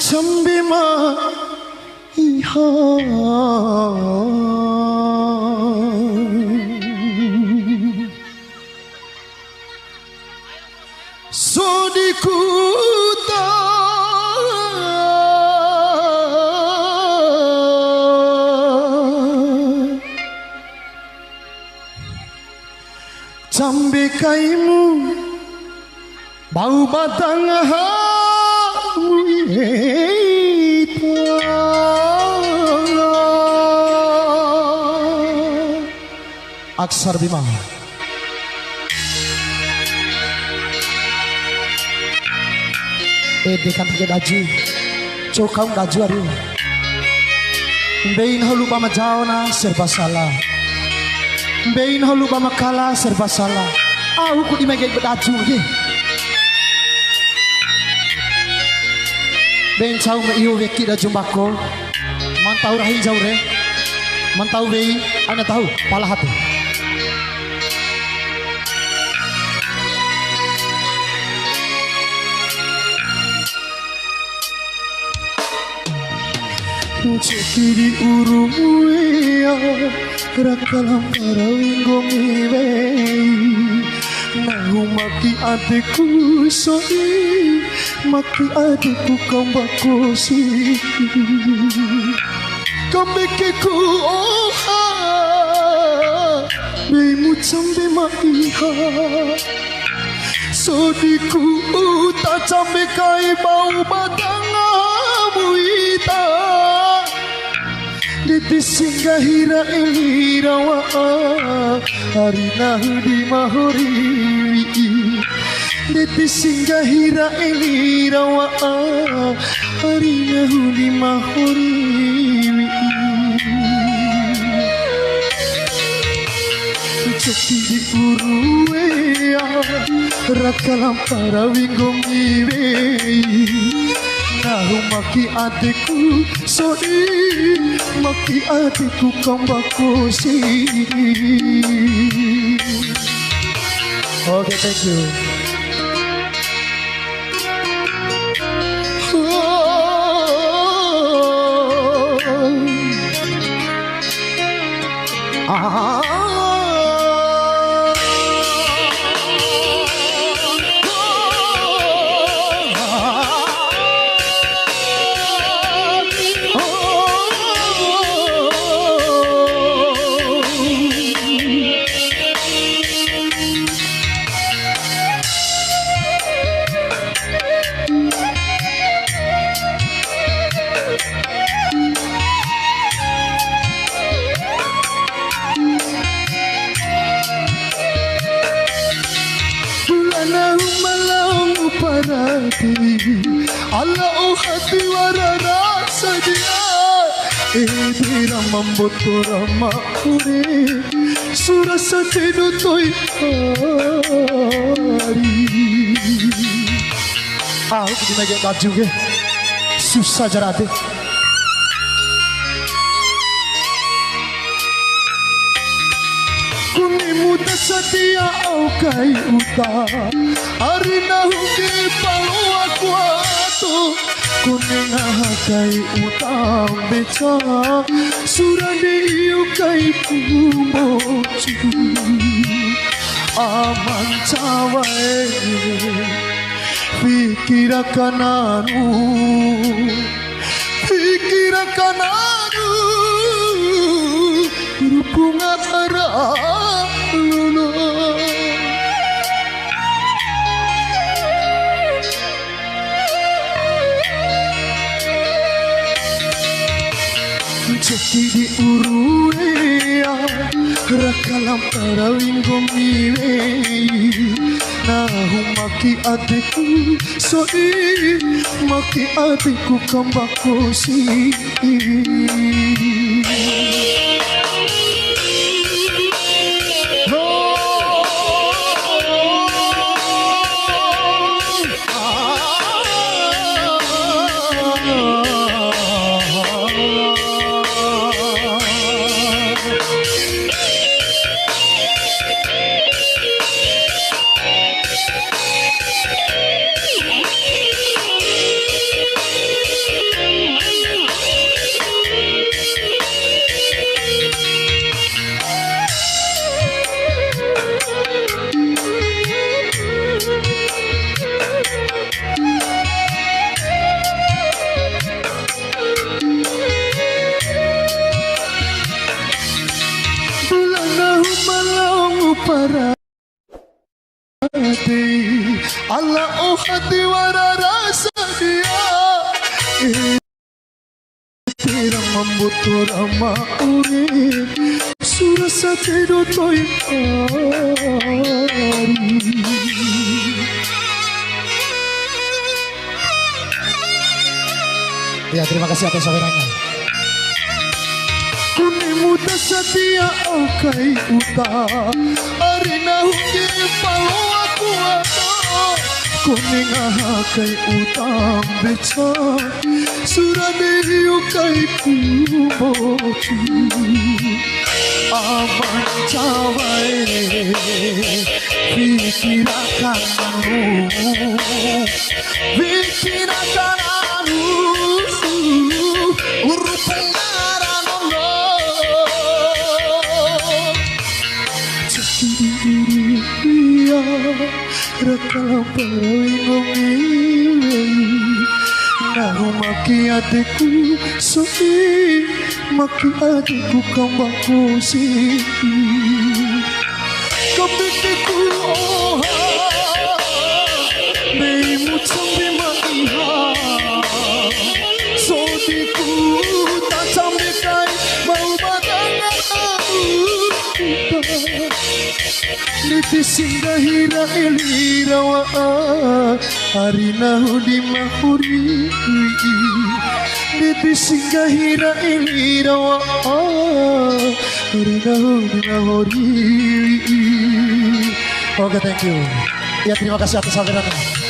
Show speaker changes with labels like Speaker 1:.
Speaker 1: 참비마 이하 소디쿠다 참비카이무 마우바당하 Aksar Bima dekan tiga daju cokau daju hari bein holu bama jauna serba salah bein holu bama kala serba salah aku ku dimege bedaju ge bein chau me iyo veki da jumbako mantau rahin jaure mantau bei ana tahu pala hati Cekiri uruya rakalam parawinggo miwei nahu maki adikku soi maki adikku kambakosi kambekeku oha beimu cambe maiha sodiku ta cambe kai bau badanga muita Diti singgahira elirawa harina hudi mahoriwi Diti singgahira elirawa harina hudi mahoriwi Cekti di uruwea rakalam parawinggo miwei Nahu maki adikku sodi maki adikku kambakosi. Okay, thank you. Allah hati warana saja Edira mambotora makure Surasa tedu toy hari Aku di meja baju ke Susah jarate Kuni muda setia aukai uta Arina huki palu aku atu Kuning hakai utang beca Surani yukai kumocu Aman cawai Pikirakan anu Pikirakan anu Berhubungan arah lulu Ceki di uruya Rakalam tarawing gumiwi Nahumaki adikku soi Maki adikku kambako si para Allah oh hati wara rasa dia tera membutuh rama ure surasa tedo toy ya terima kasih atas sawerannya. Muda setia okai uta arina huki palo aku ada kuning akai utang beca surade ukai kuboci aman cawai pikirakan urusan Rakalam tarawing gumiwi Nahumaki adikku soi Maki adikku kambako si Kapikiku oha Beimu cambi maiha Sodiku tak cambi kai Mau badanga Niti singgahira elirawa Arina hudi mahuri Niti singgahira elirawa Arina hudi mahuri. Oke, thank you. Ya terima kasih atas sawerannya.